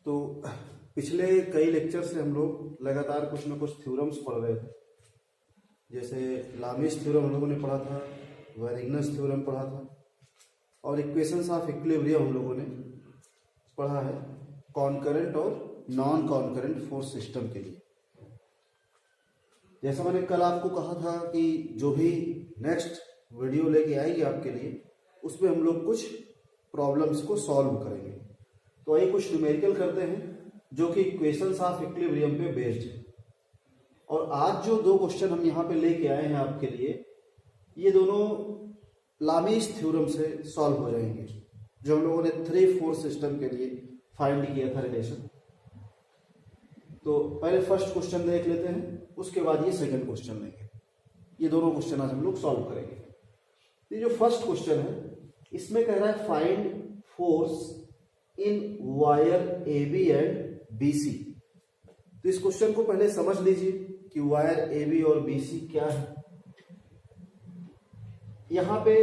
तो पिछले कई लेक्चर से हम लोग लगातार कुछ ना कुछ थ्योरम्स पढ़ रहे थे। जैसे लामिस थ्योरम हम लोगों ने पढ़ा था, वेरिग्नस थ्योरम पढ़ा था और इक्वेशंस ऑफ इक्विलिब्रियम हम लोगों ने पढ़ा है कॉन्करेंट और नॉन कॉन्करेंट फोर्स सिस्टम के लिए। जैसा मैंने कल आपको कहा था कि जो भी नेक्स्ट वीडियो लेके आएंगे आपके लिए, उसमें हम लोग कुछ प्रॉब्लम्स को सॉल्व करेंगे। तो आइए कुछ न्यूमेरिकल करते हैं जो कि इक्वेशंस ऑफ इक्विलिब्रियम पे बेस्ड है। और आज जो दो क्वेश्चन हम यहाँ पे लेके आए हैं आपके लिए, ये दोनों लामिस थ्योरम से सॉल्व हो जाएंगे, जो हम लोगों ने 3-4 सिस्टम के लिए फाइंड किया था रिलेशन। तो पहले फर्स्ट क्वेश्चन देख लेते हैं, उसके बाद ये सेकंड क्वेश्चन लेंगे। ये दोनों क्वेश्चन आज हम लोग सॉल्व करेंगे। ये जो फर्स्ट क्वेश्चन है, इसमें कह रहा है find force in wire A B and B C. तो इस क्वेश्चन को पहले समझ लीजिए कि वायर ए बी और बी सी क्या है। यहां पे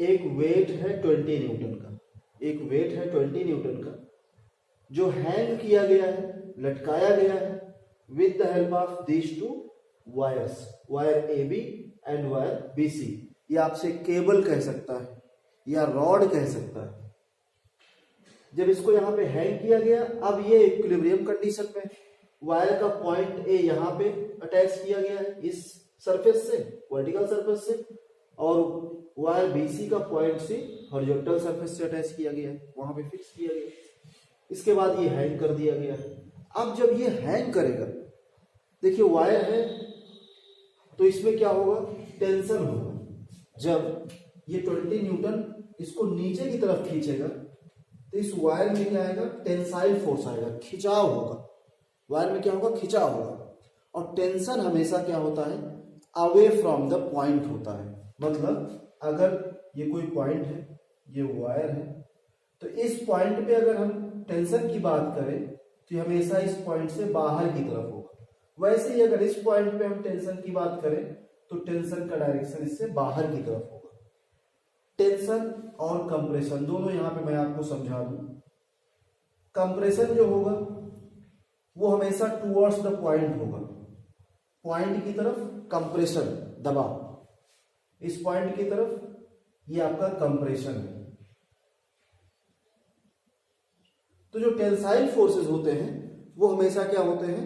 एक वेट है 20 न्यूटन का, एक वेट है 20 न्यूटन का जो हैंग किया गया है, लटकाया गया है with the help of these two wires, wire A B and wire B C. ये आपसे केबल कह सकता है या रॉड कह सकता है। जब इसको यहाँ पे हैंग किया गया, अब ये इक्विलिब्रियम कंडीशन में, वायर का पॉइंट ए यहाँ पे अटैच किया गया है इस सरफेस से, वर्टिकल सरफेस से, और वायर बीसी का पॉइंट सी हॉरिजॉन्टल सरफेस से अटैच किया गया है, वहां पे फिक्स किया गया। इसके बाद ये हैंग कर दिया गया है। अब जब ये हैंग करेगा, देखिए वायर है तो इसमें क्या होगा, टेंशन होगा। जब ये 20 न्यूटन इसको नीचे की तरफ खींचेगा तो इस वायर में क्या आएगा, टेंसाइल फोर्स आएगा, खिंचाव होगा। वायर में क्या होगा, खिंचाव होगा। और टेंशन हमेशा क्या होता है, अवे फ्रॉम द पॉइंट होता है। मतलब अगर ये कोई पॉइंट है, ये वायर है, तो इस पॉइंट पे अगर हम टेंशन की बात करें तो हमेशा इस पॉइंट से बाहर की तरफ होगा। वैसे ही अगर इस पॉइंट पे हम टेंशन की बात करें तो टेंशन का डायरेक्शन इससे बाहर की तरफ होगा। टेंशन और कंप्रेशन दोनों यहां पे मैं आपको समझा दूं। कंप्रेशन जो होगा वो हमेशा टुवर्ड्स द पॉइंट होगा, पॉइंट की तरफ कंप्रेशन, दबाव इस पॉइंट की तरफ, ये आपका कंप्रेशन है। तो जो टेंसाइल फोर्सेस होते हैं वो हमेशा क्या होते हैं,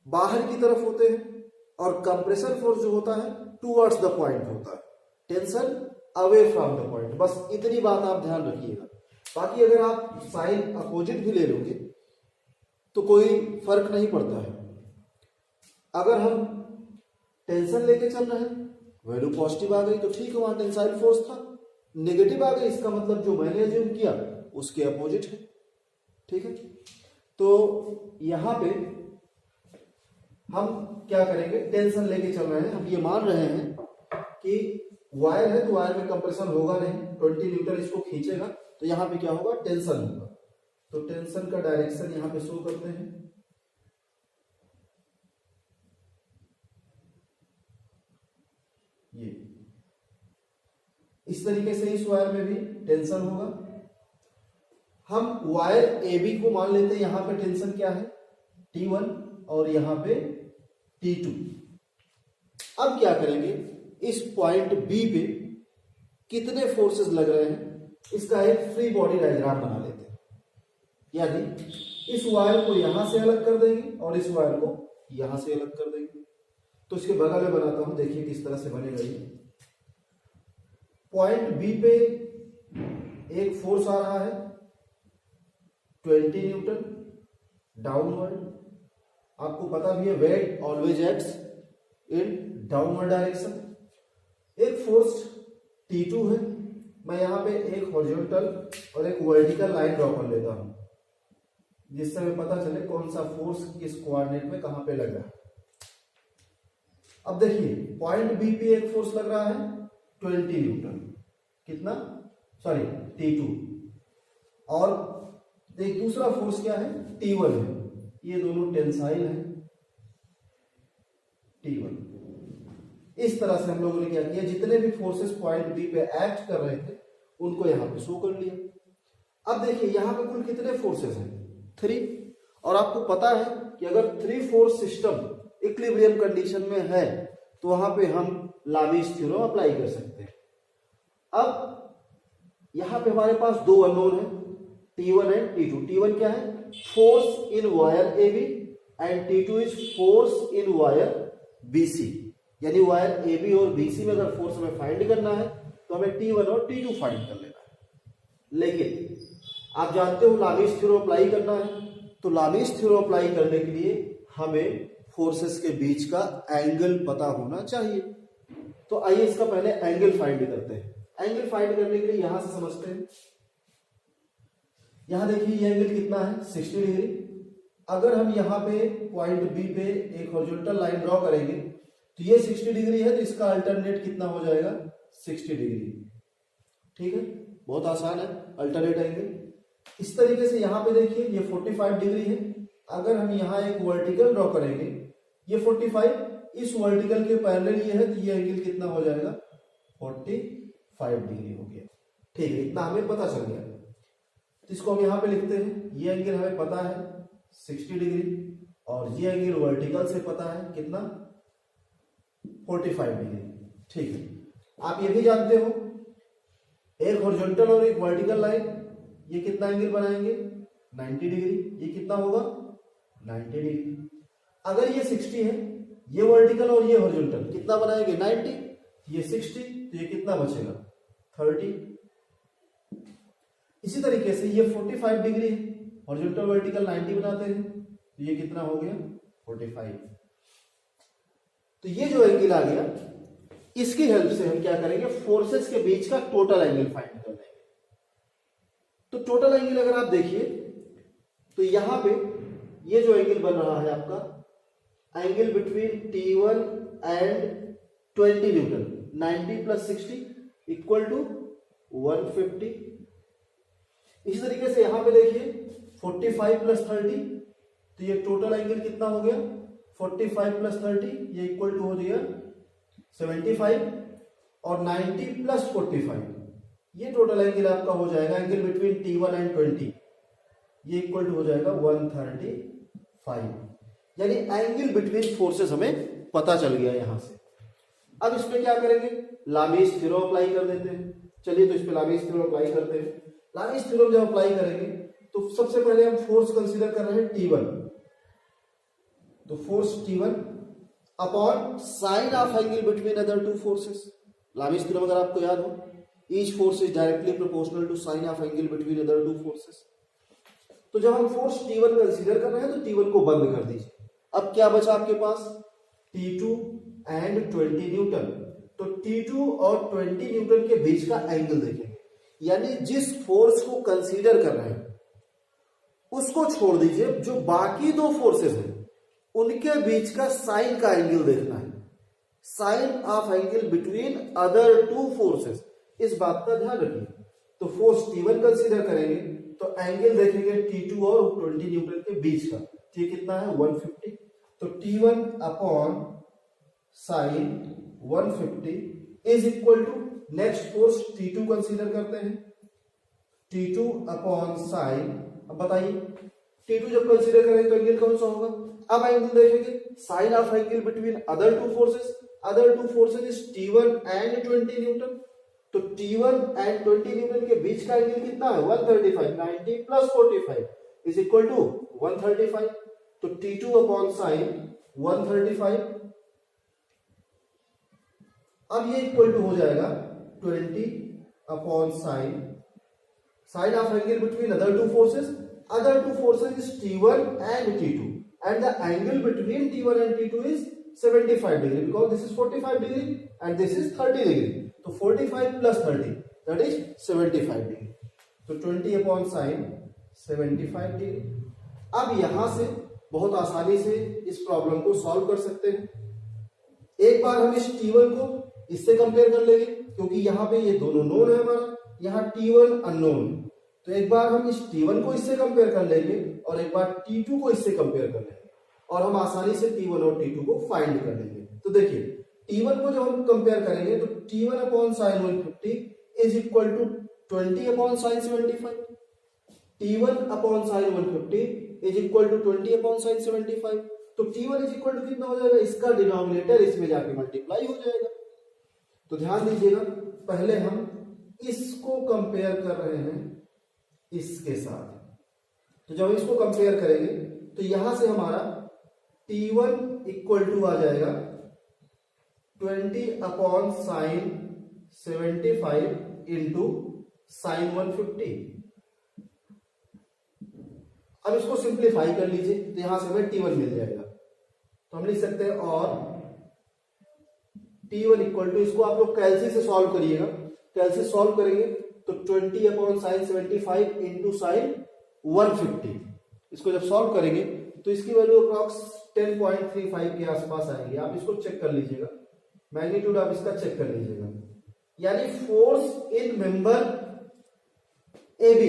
बाहर की तरफ होते हैं, और कंप्रेशन फोर्स जो होता है टुवर्ड्स द पॉइंट होता है। Tension away from the point, बस इतनी बात आप ध्यान रखिएगा। बाकी अगर आप साइन अपोजिट भी ले लोगे तो कोई फर्क नहीं पड़ता है। अगर हम टेंशन लेके चल रहे हैं, वैल्यू पॉजिटिव आ गई तो ठीक है, वहां टेंसाइल फोर्स था। नेगेटिव आ गई, इसका मतलब जो मैंने अज्यूम किया उसके अपोजिट है। ठीक है, तो यहां पे हम क्या करेंगे, टेंशन लेके चल रहे हैं, हम ये मान रहे हैं कि वायर है तो वायर में कंप्रेशन होगा नहीं, 20 न्यूटन इसको खींचेगा तो यहां पे क्या होगा, टेंशन होगा। तो टेंशन का डायरेक्शन यहां पे शो करते हैं। ये इस तरीके से इस वायर में भी टेंशन होगा। हम वायर ए बी को मान लेते हैं, यहां पे टेंशन क्या है, T1, और यहां पे T2। अब क्या करेंगे, इस पॉइंट बी पे कितने फोर्सेस लग रहे हैं इसका एक फ्री बॉडी डायग्राम बना लेते हैं। यानी इस वायर को यहां से अलग कर देंगे और इस वायर को यहां से अलग कर देंगे। तो इसके बगल में बनाता हूं, देखिए किस तरह से बनेगा ये। पॉइंट बी पे एक फोर्स आ रहा है 20 न्यूटन डाउनवर्ड। आपको पता भी है weight always acts in downward direction. एक फोर्स T2 है, मैं यहां पे एक हॉरिजॉन्टल और एक वर्टिकल लाइन ड्रॉ कर लेता हूं, जिससे हमें पता चले कौन सा फोर्स किस कोऑर्डिनेट में कहां पे लग रहा है। अब देखिए पॉइंट बी पे एक फोर्स लग रहा है 20 न्यूटन, कितना, सॉरी T2, और एक दूसरा फोर्स क्या है, T1 है। ये दोनों टेंसाइल है, T1। इस तरह से हम लोगों ने क्या किया, जितने भी फोर्सेस पॉइंट बी पे एक्ट कर रहे थे उनको यहां पे शो कर लिया। अब देखिए यहां पे कुल कितने फोर्सेस हैं, 3, और आपको पता है कि अगर 3-4 सिस्टम इक्विलिब्रियम कंडीशन में है तो वहां पे हम लामीज थ्योरम अप्लाई कर सकते हैं। अब यहां पे हमारे पास दो अननोन है, T1 एंड T2। T1 क्या है? Force in wire AB and T2 is force in wire BC। यानी वायर AB और BC में अगर फोर्स हमें फाइंड करना है तो हमें T1 और T2 फाइंड कर लेना है। लेकिन आप जानते हो लामीज थ्योरम अप्लाई करना है, तो लामीज थ्योरम अप्लाई करने के लिए हमें फोर्सेस के बीच का एंगल पता होना चाहिए। तो आइए इसका पहले एंगल फाइंड करते हैं। एंगल फाइंड करने के लिए यहां से समझते हैं। यहां देखिए ये एंगल कितना है? 60 डिग्री। अगर हम यहां पे पॉइंट बी पे एक हॉरिजॉन्टल लाइन ड्रॉ करेंगे तो ये 60 डिग्री है, तो इसका अल्टरनेट कितना हो जाएगा? 60 डिग्री। ठीक है, बहुत आसान है अल्टरनेट एंगल। इस तरीके से यहां पे देखिए ये 45 डिग्री है। अगर हम यहां एक वर्टिकल ड्रॉ करेंगे, ये 45 इस वर्टिकल के पैरेलल ये है, तो ये एंगल कितना हो जाएगा? 45 डिग्री हो गया। ठीक है, इतना हमें पता चल गया। तो इसको हम यहां पे लिखते हैं। ये एंगल हमें पता है 60 डिग्री और ये एंगल वर्टिकल से पता है कितना? 45 डिग्री। ठीक है, आप ये भी जानते हो एक हॉरिजॉन्टल और एक वर्टिकल लाइन, ये कितना एंगल बनाएंगे? 90 डिग्री। ये कितना होगा? 90 डिग्री। अगर ये 60 है, ये वर्टिकल और ये हॉरिजॉन्टल कितना बनाएंगे? 90। ये 60, तो ये कितना बचेगा? 30। इसी तरीके से ये 45 डिग्री है, हॉरिजॉन्टल वर्टिकल 90 बनाते हैं, तो ये कितना हो गया? 45। तो ये जो एंगल आ गया, इसकी हेल्प से हम क्या करेंगे? फोर्सेस के बीच का टोटल एंगल फाइंड कर लेंगे। तो टोटल एंगल अगर आप देखिए तो यहां पे ये जो एंगल बन रहा है आपका, angle between T1 and 20 newton, 90 plus 60 equal to 150। इसी तरीके से यहां पे देखिए 45 प्लस 30, तो ये टोटल एंगल कितना हो गया? 45 प्लस 30, ये इक्वल टू हो गया 75, और 90 प्लस 45 ये टोटल एंगल आपका हो जाएगा, एंगल बिटवीन T1 एंड 20, ये इक्वल टू हो जाएगा 135। यानी एंगल बिटवीन फोर्सेस हमें पता चल गया यहां से। अब इसमें क्या करेंगे? लामीज थ्योरम अप्लाई कर देते हैं। चलिए तो इस पे लामीज थ्योरम अप्लाई करते हैं। लामीज थ्योरम जब अप्लाई करेंगे तो सबसे पहले हम फोर्स कंसीडर कर रहे हैं T1। तो force T1 upon sine of angle between other two forces. Lami's theorem अगर आपको याद हो, each force is directly proportional to sine of angle between other two forces. तो जब हम फोर्स T1 कंसीडर कर रहे हैं तो T1 को बंद कर दीजिए। अब क्या बचा आपके पास? T2 and 20 newton. तो T2 और 20 न्यूटन के बीच का एंगल देखेंगे, यानी जिस फोर्स को कंसीडर कर रहे हैं उसको छोड़ दीजिए, जो बाकी दो फोर्सेस हैं उनके बीच का साइन का एंगल देखना है। Sine of angle between other two forces, इस बात का ध्यान रखिए। तो फोर्स T1 कंसीडर करेंगे तो एंगल देखेंगे T2 और 20 न्यूटन के बीच का, ये कितना है? 150। तो T1 upon sine 150 is equal to, next force T2 consider करते हैं, T2 अपॉन साइन। अब बताइए T2 जब कंसीडर करेंगे तो एंगल कौन सा होगा? अब एंगल देखेंगे sine of angle between other two forces. Other two forces is T1 and 20 newton. तो T1 एंड 20 न्यूटन के बीच का एंगल कितना है? 135। 90 प्लस 45 इज इक्वल टू 135। तो T2 अपॉन साइन 135, अब ये इक्वल टू हो जाएगा 20 upon sine, sine of angle between other two forces. Other two forces is T1 and T2 and the angle between T1 and T2 is 75 degree because this is 45 degree and this is 30 degree. तो 45 plus 30 that is 75 degree. तो 20 upon sin 75 degree. अब यहां से बहुत आसानी से इस problem को सॉल्व कर सकते हैं। एक बार हम इस T1 को इससे कंपेयर कर लेंगे, क्योंकि यहाँ पे ये दोनों नोन है हमारा, यहाँ T1 अननोन। तो एक बार हम इस T1 को इससे कंपेयर कर लेंगे और एक बार T2 को इससे कंपेयर कर लेंगे और हम आसानी से T1 और T2 को फाइंड कर लेंगे। तो देखिए T1 को जब हम कंपेयर करेंगे तो T1 upon sine 150 is equal to 20 upon sine 75। T1 upon sine 150 is equal to 20/sin75। तो T1 इज इक्वल टू कितना हो जाएगा, इसका डिनोमिनेटर इसमें जाके मल्टीप्लाई हो जाएगा। तो ध्यान दीजिएगा, पहले हम इसको कंपेयर कर रहे हैं इसके साथ। तो जब इसको कंपेयर करेंगे तो यहां से हमारा T1 इक्वल टू आ जाएगा 20/sin75 इंटू sin 150। अब इसको सिंप्लीफाई कर लीजिए तो यहां से हमें T1 मिल जाएगा। तो हम लिख सकते हैं और T1 इक्वल टू, इसको आप लोग कैलसी से सॉल्व करिएगा, कैलसी सॉल्व करेंगे तो 20/sin75 इंटू sin 150। इसको जब सॉल्व करेंगे तो इसकी वैल्यू अप्रॉक्स 10.35 के आसपास आएगी। आप इसको चेक कर लीजिएगा, मैग्नीट्यूड आप इसका चेक कर लीजिएगा। यानी फोर्स इन मेंबर AB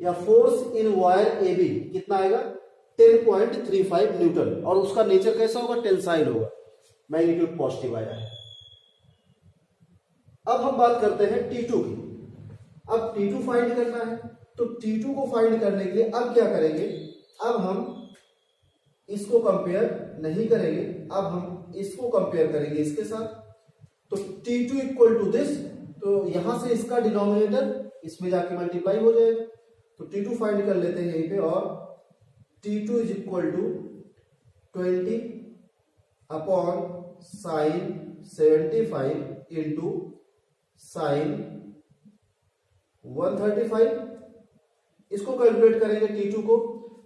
या फोर्स इन वायर AB कितना आएगा, 10.35 न्यूटन। और उसका नेचर कैसा होगा, टेंसाइल होगा, मैग्नीट्यूड पॉजिटिव आया है। अब हम बात करते हैं T2 की। अब T2 फाइंड करना है, तो T2 को फाइंड करने के लिए अब क्या करेंगे, अब हम इसको कंपेयर नहीं करेंगे, अब हम इसको कंपेयर करेंगे इसके साथ। तो T2 इक्वल टू दिस, तो यहां से इसका डिनोमिनेटर इसमें जाके मल्टीप्लाई हो जाएगा। तो T2 फाइंड कर लेते हैं यहीं पे, और T2 is equal to 20/sin75 into sin 135। इसको कैलकुलेट करेंगे T2 को,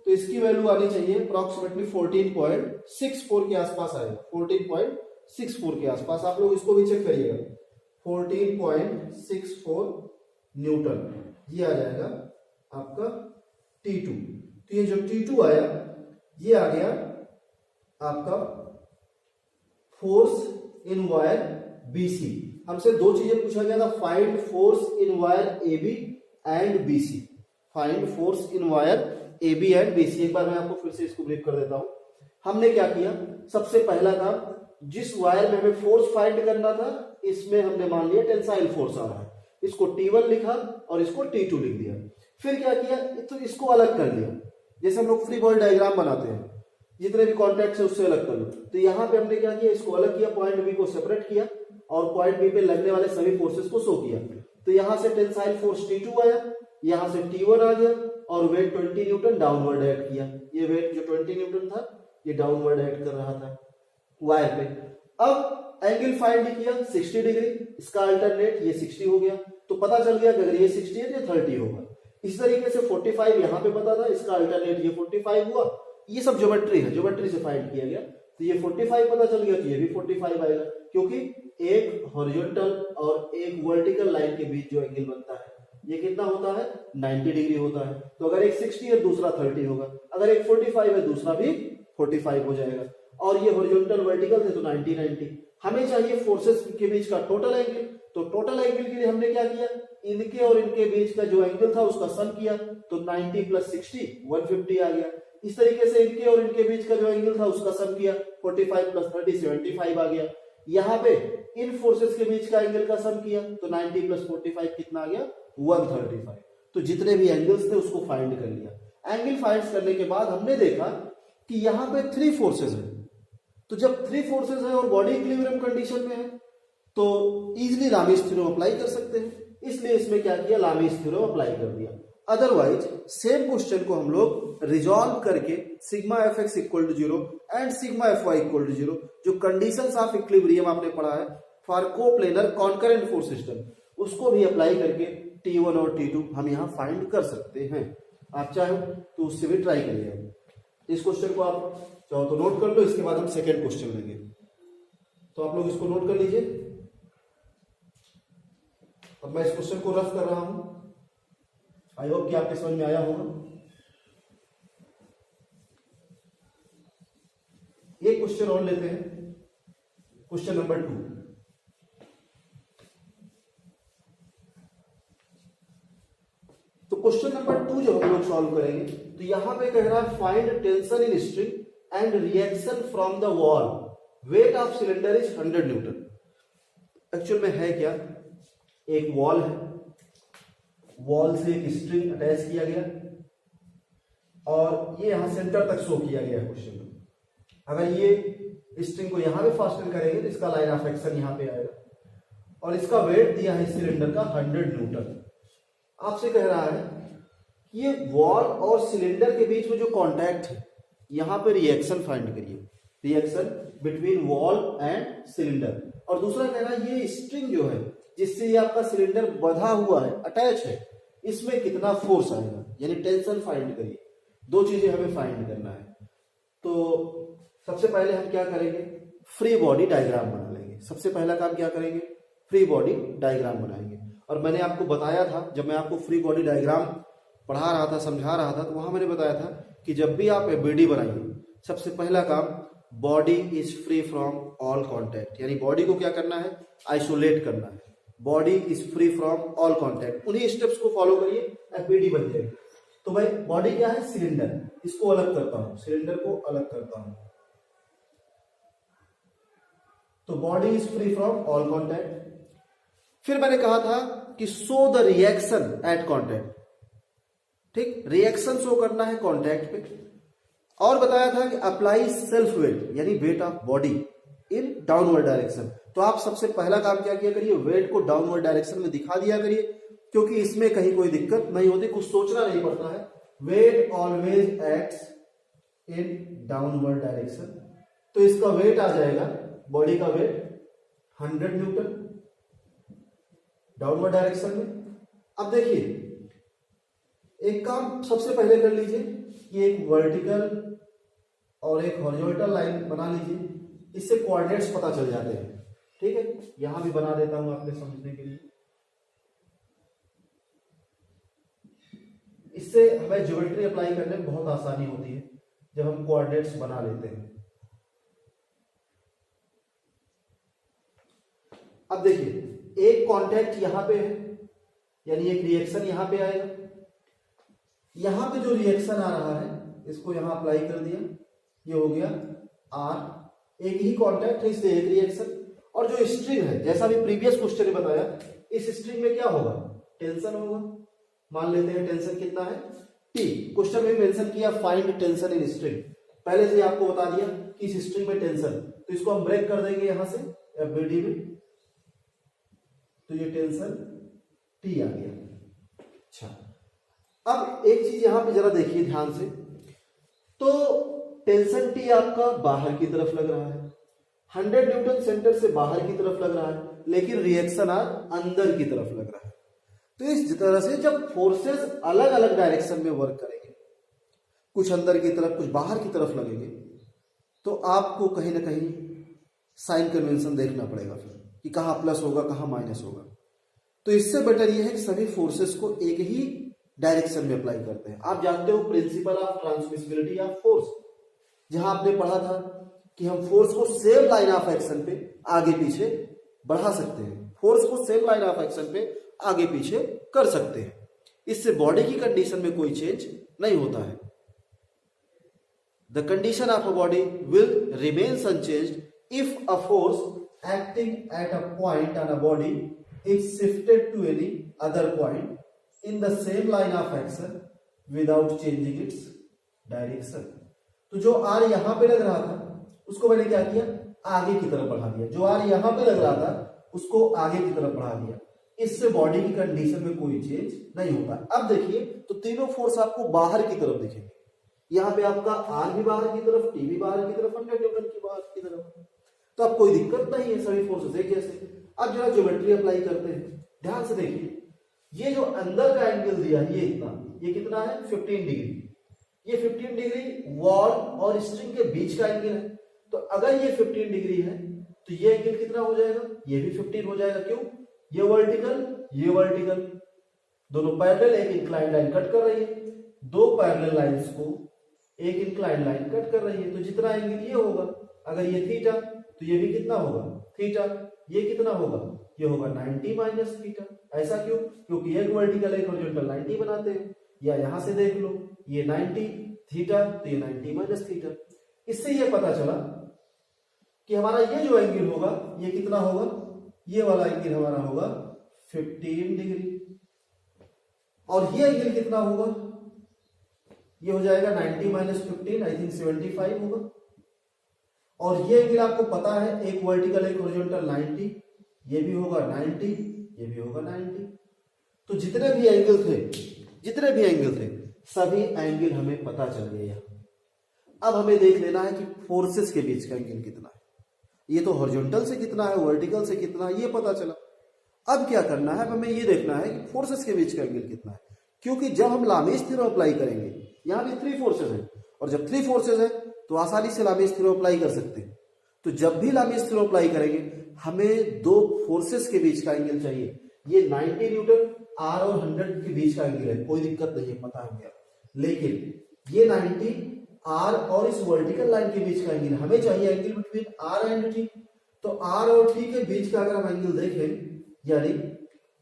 तो इसकी वैल्यू आनी चाहिए अप्रोक्सीमेटली 14.64 के आसपास आएगा, 14.64 के आसपास। आप लोग इसको भी चेक करिएगा, 14.64 न्यूटन ये आ जाएगा आपका T2। तो ये जो T2 आया ये आ गया आपका फोर्स इन वायर BC। हमसे दो चीजें पूछा गया था, find force in wire AB and BC, find force in wire AB and BC। एक बार मैं आपको फिर से इसको ब्रीफ कर देता हूं। हमने क्या किया, सबसे पहला काम, जिस वायर में हमें फोर्स फाइंड करना था इसमें हमने मान लिया टेंसाइल फोर्स आ रहा है, इसको T1 लिखा और इसको T2 लिख दिया। फिर क्या किया, तो इसको अलग कर लिया, जैसे हम लोग फ्री बॉडी डायग्राम बनाते हैं, जितने भी कॉन्टैक्ट है उससे अलग कर लो। तो यहाँ पे हमने क्या किया, इसको अलग किया, पॉइंट बी को सेपरेट किया और पॉइंट बी पे लगने वाले सभी फोर्सेस को शो किया। तो यहाँ से टेंसाइल फोर्स T2 आया, यहाँ से T1 आ गया और वेट 20 न्यूटन डाउनवर्ड एक्ट किया। ये वेट जो 20 न्यूटन था ये डाउनवर्ड एक्ट कर रहा था वायर पे। अब एंगल फाइंड किया 60 डिग्री, इसका अल्टरनेट ये 60 हो गया। तो पता चल गया कि अगर ये 60 है तो 30 होगा। इस तरीके से 45 यहाँ पे पता था, इसका अल्टरनेट ये 45 हुआ। ये सब ज्योमेट्री है, ज्योमेट्री से फाइंड किया गया। तो ये 45 पता चल गया, तो ये भी 45 आएगा, क्योंकि एक हॉरिजॉन्टल और एक वर्टिकल लाइन के बीच जो एंगल बनता है ये कितना होता है, 90 डिग्री होता है। तो अगर एक 60 है दूसरा 30 होगा, अगर एक 45 है दूसरा भी 45 हो जाएगा। और ये हॉरिजॉन्टल वर्टिकल थे तो 90-90। हमें चाहिए फोर्सेस के बीच का टोटल एंगल। तो टोटल एंगल के लिए हमने क्या किया, इनके और इनके बीच का जो एंगल था उसका सम किया, तो 90 + 60 150 आ गया। इस तरीके से इनके और इनके बीच का जो एंगल था उसका सम किया, 45 + 30 75 आ गया। यहाँ पे इन फोर्सेस के बीच का एंगल का सम किया तो 90 + 45 कितना आ गया, 135। तो जितने भी एंगल्स थे उसको फाइंड कर लिया। एंगल फाइंड करने के बाद हमने देखा कि यहाँ पे 3 फोर्सेस है। तो जब 3 फोर्सेस है और बॉडी इक्विलिब्रियम कंडीशन में है तो इजीली लामीज थ्योरम अप्लाई कर सकते हैं, इसलिए इसमें क्या किया, लामीज थ्योरम अप्लाई कर दिया। अदरवाइज सेम क्वेश्चन को हम लोग रिजॉल्व करके sigma fx = 0 and sigma fy = 0, जो कंडीशंस ऑफ इक्विलिब्रियम आपने पढ़ा है for coplanar concurrent force system, उसको भी अप्लाई करके T1 और T2 हम यहाँ फाइंड कर सकते हैं। आप चाहो तो उससे भी ट्राई करिए। इस क्वेश्चन को आप चाहो तो नोट कर लो, इसके बाद हम सेकेंड क्वेश्चन लेंगे। तो आप लोग इसको नोट कर लीजिए। अब मैं इस क्वेश्चन को रफ कर रहा हूं, आई होप कि आपके समझ में आया होगा। एक क्वेश्चन और लेते हैं, क्वेश्चन नंबर 2। तो क्वेश्चन नंबर 2 जब हम लोग सॉल्व करेंगे तो यहां पे कह रहा है find tension in string and reaction from the wall, weight of cylinder is 100 Newton. Actual में है क्या, एक वॉल है, वॉल से एक स्ट्रिंग अटैच किया गया और ये यहां सेंटर तक शो किया गया है क्वेश्चन में। अगर ये स्ट्रिंग को यहां पे फास्टन करेंगे तो इसका लाइन ऑफ एक्शन यहां पे आएगा, और इसका वेट दिया है सिलेंडर का 100 न्यूटन। आपसे कह रहा है कि ये वॉल और सिलेंडर के बीच में जो कॉन्टैक्ट है, यहां पे रिएक्शन फाइंड करिए, reaction between wall and cylinder. और दूसरा कह रहा है ये स्ट्रिंग जो है जिससे ये आपका सिलेंडर बंधा हुआ है, अटैच है, इसमें कितना फोर्स आएगा, यानी टेंशन फाइंड करिए। दो चीजें हमें फाइंड करना है। तो सबसे पहले हम क्या करेंगे, फ्री बॉडी डायग्राम बना लेंगे। सबसे पहला काम क्या करेंगे, फ्री बॉडी डायग्राम बनाएंगे। और मैंने आपको बताया था, जब मैं आपको फ्री बॉडी डायग्राम पढ़ा रहा था, समझा रहा था, तो वहां मैंने बताया था कि जब भी आप एबीडी बनाइए, सबसे पहला काम body is free from all contact, यानी बॉडी को क्या करना है, आइसोलेट करना है। Body is free from all contact, उन्हीं स्टेप्स को फॉलो करिए, एबीडी बन जाएगी। तो भाई बॉडी क्या है, सिलेंडर, इसको अलग करता हूं, सिलेंडर को अलग करता हूं। तो body is free from all contact. फिर मैंने कहा था कि show the reaction at contact, ठीक, रिएक्शन शो करना है कॉन्टैक्ट पे। और बताया था कि अप्लाई सेल्फ वेट, यानी weight of body in downward direction. तो आप सबसे पहला काम क्या किया करिए, वेट को डाउनवर्ड डायरेक्शन में दिखा दिया करिए, क्योंकि इसमें कहीं कोई दिक्कत नहीं होती, कुछ सोचना नहीं पड़ता है। Weight always acts in downward direction. तो इसका वेट आ जाएगा, बॉडी का वेट 100 न्यूटन डाउनवर्ड डायरेक्शन में। अब देखिए एक काम सबसे पहले कर लीजिए कि एक वर्टिकल और एक हॉरिजॉन्टल लाइन बना लीजिए, इससे कोऑर्डिनेट्स पता चल जाते हैं। ठीक है, यहां भी बना देता हूं आपके समझने के लिए। इससे हमें ज्योमेट्री अप्लाई करने में बहुत आसानी होती है जब हम कोऑर्डिनेट्स बना लेते हैं। अब देखिए एक कांटेक्ट यहां पे है, यानी एक रिएक्शन यहां पे आएगा। यहां पे जो रिएक्शन आ रहा है इसको यहां अप्लाई कर दिया, ये हो गया आर, एक ही कांटेक्ट है इसलिए एक रिएक्शन। और जो स्ट्रिंग है, जैसा भी प्रीवियस क्वेश्चन ने बताया, इस स्ट्रिंग में क्या होगा, टेंशन होगा। मान लेते हैं टेंशन कितना है, टी। क्वेश्चन में मेंशन किया फाइंड टेंशन इन स्ट्रिंग, पहले से आपको बता दिया कि इस स्ट्रिंग में टेंशन, तो इसको हम ब्रेक कर देंगे यहां से एफबीडी में, तो ये टेंशन टी आ गया। अच्छा, अब एक चीज यहां पे जरा देखिए ध्यान से, तो टेंशन टी आपका बाहर की तरफ लग रहा है, 100 न्यूटन सेंटर से बाहर की तरफ लग रहा है, लेकिन रिएक्शन आर अंदर की तरफ लग रहा है। तो इस तरह से जब फोर्सेस अलग अलग डायरेक्शन में वर्क करेंगे, कुछ अंदर की तरफ कुछ बाहर की तरफ लगेंगे, तो आपको कहीं ना कहीं साइन कन्वेंशन देखना पड़ेगा फिर कि कहां प्लस होगा कहां माइनस होगा। तो इससे बेटर यह है कि सभी फोर्सेस को एक ही डायरेक्शन में अप्लाई करते हैं। आप जानते हो principle of transmissibility of force, जहां आपने पढ़ा था कि हम फोर्स को सेम लाइन ऑफ एक्शन पे आगे पीछे बढ़ा सकते हैं, फोर्स को सेम लाइन ऑफ एक्शन पे आगे पीछे कर सकते हैं। इससे बॉडी की कंडीशन में कोई चेंज नहीं होता है। The condition of a body will remains unchanged if a force acting at a point on a body is shifted to any other point in the same line of action without changing its direction. तो जो are यहां पे लग रहा था उसको मैंने क्या किया, आगे की तरफ बढ़ा दिया। जो आर यहां पे लग रहा था उसको आगे की तरफ बढ़ा दिया। इससे बॉडी की कंडीशन में कोई चेंज नहीं होता। अब देखिए तो तीनों फोर्स आपको बाहर की तरफ दिखेंगे। यहां पे आपका आर भी बाहर की तरफ, टी भी बाहर की तरफ, 100 न्यूटन की बाहर की तरफ, तो अब कोई दिक्कत नहीं है, सभी फोर्सेस एक जैसे। अब जरा ज्योमेट्री अप्लाई करते हैं, ध्यान से देखिए। ये जो अंदर का एंगल दिया है, ये इतना, ये कितना है 15 डिग्री। ये 15 डिग्री वॉल और स्ट्रिंग के बीच का एंगल है। तो अगर ये 15 डिग्री है तो ये एंगल कितना हो जाएगा, ये भी 15 हो जाएगा। क्यों, ये वर्टिकल ये वर्टिकल, दोनों पैरेलल, एक इंक्लाइन लाइन कट कर रही है, दो पैरेलल लाइंस को एक इंक्लाइन लाइन कट कर रही है। तो जितना एंगल ये होगा, अगर ये थीटा तो ये भी कितना होगा थीटा, ये कितना होगा, ये होगा 90 माइनस थीटा। ऐसा क्यों, क्योंकि एक वर्टिकल एक हॉरिजॉन्टल 90 बनाते हैं। या यहां से देख लो, ये 90 थीटा तो ये 90 माइनस थीटा। इससे ये पता चला कि हमारा ये जो एंगल होगा ये कितना होगा, ये वाला एंगल हमारा होगा 15 डिग्री, और ये एंगल कितना होगा ये हो जाएगा 90 माइनस 15, आई थिंक 75 होगा। और ये एंगल आपको पता है, एक वर्टिकल एक हॉरिजॉन्टल 90, ये भी होगा 90, ये भी होगा 90। तो जितने भी एंगल थे सभी एंगल हमें पता चल गए यहाँ। अब हमें देख लेना है कि फोर्सेस के बीच का एंगल कितना है। ये तो हॉरिजॉन्टल से कितना है, वर्टिकल से कितना है, ये पता चला। अब क्या करना है, हमें ये देखना है कि फोर्सेस के बीच का एंगल कितना है, क्योंकि जब हम लामीस थ्योरम अप्लाई करेंगे, यहाँ भी 3 फोर्सेस हैं, और जब 3 फोर्सेस है तो आसानी से लामीस थ्योरम अप्लाई कर सकते हैं। तो जब भी लामीस थ्योरम अप्लाई करेंगे हमें 2 फोर्सेस के बीच का एंगल चाहिए। ये 90 न्यूटन आर और 100 के बीच का एंगल है, कोई दिक्कत नहीं है, पता है गया। लेकिन ये 90 आर और इस वर्टिकल लाइन के बीच का एंगल, हमें चाहिए angle between R and T. तो आर और टी के बीच का अगर हम एंगल देखें, यानी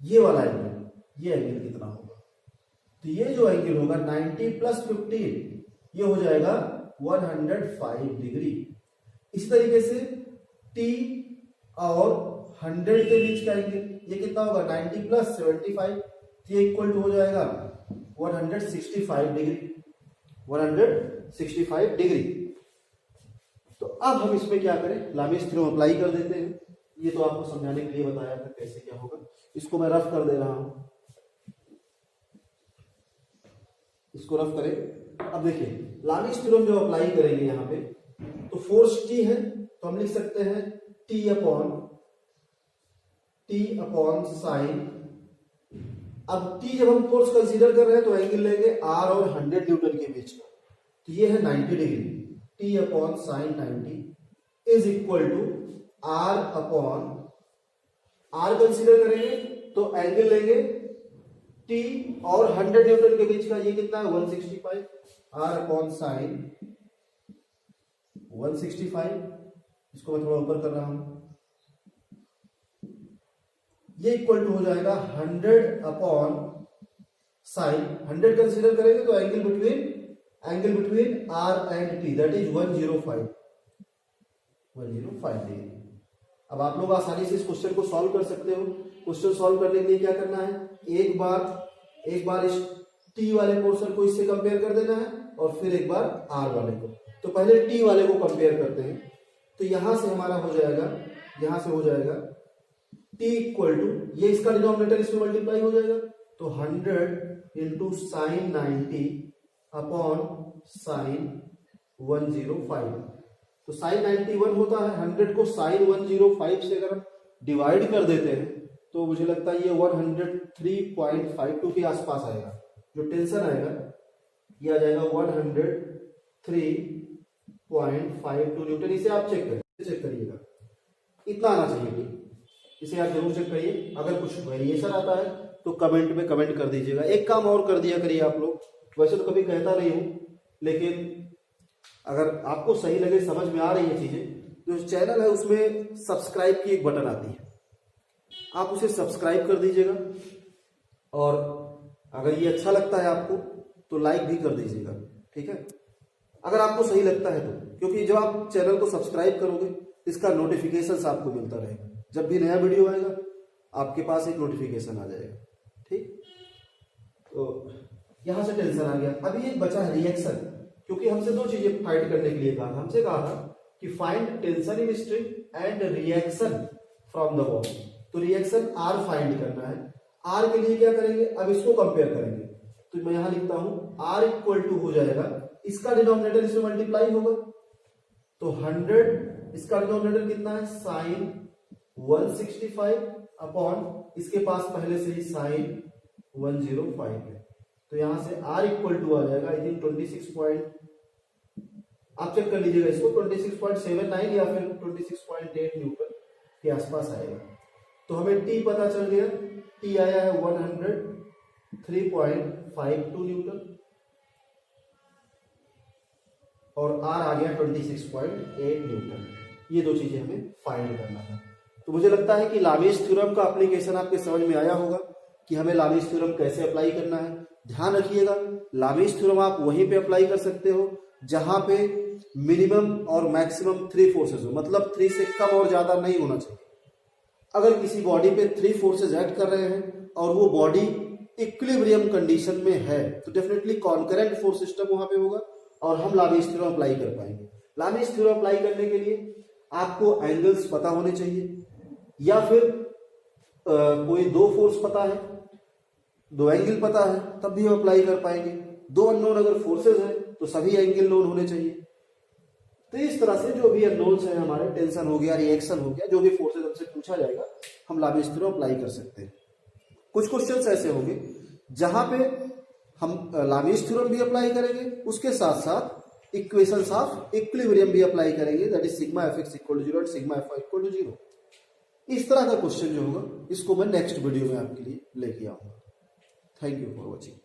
ये वाला एंगल, ये एंगल कितना होगा, तो ये जो एंगल होगा 90 प्लस 15, ये हो जाएगा 105 डिग्री। इस तरीके से टी और 100 के बीच का एंगल ये कितना होगा, 90 प्लस 75, ये इक्वल टू हो जाएगा 165 डिग्री, 165 डिग्री। तो अब हम इसमें क्या करें, लामीस थ्योरम अप्लाई कर देते हैं। ये तो आपको समझाने के लिए बताया था कैसे क्या होगा। इसको मैं रफ कर दे रहा हूं, इसको रफ करें। अब देखिए लामीस थ्योरम जो अप्लाई करेंगे यहाँ पे, तो फोर्स टी है, तो हम लिख सकते हैं टी अपॉन साइन। अब टी जब हम फोर्स कंसीडर कर रहे हैं तो एंगल लेंगे आर और 100 न्यूटन के बीच का, तो ये है 90 degree. T upon sine 90 is equal to R upon, R consider करेंगे तो एंगल लेंगे टी और 100 न्यूटन के बीच का, ये कितना है 165, आर अपॉन साइन 165। इसको मैं थोड़ा ऊपर कर रहा हूं, ये इक्वल टू हो जाएगा 100 अपॉन साइन, 100 कंसीडर करेंगे तो angle between R and T, that is 105 degree. अब आप लोग आसानी से इस क्वेश्चन को सॉल्व कर सकते हो। क्वेश्चन सॉल्व करने के लिए क्या करना है, एक बार इस टी वाले पोर्शन को इससे कंपेयर कर देना है, और फिर एक बार आर वाले को। तो पहले टी वाले को कंपेयर करते हैं, तो यहां से हमारा हो जाएगा t इक्वल टू, ये इसका डिनोमिनेटर इसमें मल्टीप्लाई हो जाएगा, तो 100 इंटू साइन 90 अपॉन साइन 105। तो साइन 91 होता है, 100 को साइन 105 से अगर हम डिवाइड कर देते हैं तो मुझे लगता है ये 103.52 के आसपास आएगा। जो टेंशन आएगा ये आ जाएगा 103.52 न्यूटन। इसे आप चेक करिएगा, इतना आना चाहिए। इसे आप जरूर चेक करिए। अगर कुछ वेरिएशन आता है तो कमेंट में कमेंट कर दीजिएगा। एक काम और कर दिया करिए आप लोग, वैसे तो कभी कहता नहीं हूं, लेकिन अगर आपको सही लगे, समझ में आ रही है चीजें, जो चैनल है उसमें सब्सक्राइब की एक बटन आती है, आप उसे सब्सक्राइब कर दीजिएगा। और अगर ये अच्छा लगता है आपको तो लाइक भी कर दीजिएगा, ठीक है, अगर आपको सही लगता है तो। क्योंकि जब आप चैनल को सब्सक्राइब करोगे इसका नोटिफिकेशन आपको मिलता रहेगा, जब भी नया वीडियो आएगा आपके पास एक नोटिफिकेशन आ जाएगा, ठीक। तो यहां से टेंशन आ गया। अभी एक बचा है रिएक्शन, क्योंकि हमसे 2 चीजें फाइंड करने के लिए कहा था। हमसे कहा था कि find tension in string and reaction from the wall. तो रिएक्शन आर फाइंड करना है। आर के लिए क्या करेंगे, अब इसको कंपेयर करेंगे। तो मैं यहां लिखता हूं आर इक्वल टू हो जाएगा, इसका डिनोमिनेटर इसमें मल्टीप्लाई होगा, तो 100, इसका डिनोमिनेटर कितना है साइन 165 अपॉन, इसके पास पहले से ही साइन 105 है, तो यहां से R इक्वल टू आ जाएगा आई थिंक 26 आप चेक कर लीजिएगा इसको, 26.79 या फिर 26.8 न्यूटन के आसपास आएगा। तो हमें T पता चल गया, T आया है 103.52 न्यूटन और R आ गया 26.8 न्यूटन। ये 2 चीजें हमें फाइंड करना था। तो मुझे लगता है कि लामीस थ्योरम का एप्लीकेशन आपके समझ में आया होगा कि हमें लामीस थ्योरम कैसे अप्लाई करना है। ध्यान रखिएगा, लामीस थ्योरम आप वहीं पे अप्लाई कर सकते हो जहां पे मिनिमम और मैक्सिमम 3 फोर्सेस हो, मतलब 3 से कम और ज्यादा नहीं होना चाहिए। अगर किसी बॉडी पे 3 फोर्सेस एक्ट कर रहे हैं और वो बॉडी इक्विलिब्रियम कंडीशन में है तो डेफिनेटली कॉन्करेंट फोर्स सिस्टम वहां पे होगा और हम लामीज थ्योरम अप्लाई कर पाएंगे। लामीज थ्योरम अप्लाई करने के लिए आपको एंगल्स पता होने चाहिए, या फिर कोई दो फोर्स पता है, दो एंगल पता है, तब भी हम अप्लाई कर पाएंगे। दो अननोन अगर फोर्सेज है तो सभी एंगल नोन होने चाहिए। तो इस तरह से जो भी अननोन्स है हमारे, टेंशन हो गया, रिएक्शन हो गया, जो भी फोर्सेज हमसे पूछा जाएगा हम लामीज थ्योरम अप्लाई कर सकते हैं। कुछ क्वेश्चंस ऐसे होंगे जहां पे हम लामीज थ्योरम भी अप्लाई करेंगे, उसके साथ साथ इक्वेशंस ऑफ इक्विलिब्रियम भी अप्लाई करेंगे, that is sigma F X equal to 0 and sigma F Y equal to 0। इस तरह का क्वेश्चन जो होगा इसको मैं नेक्स्ट वीडियो में आपके लिए लेके आऊंगा। Thank you for watching.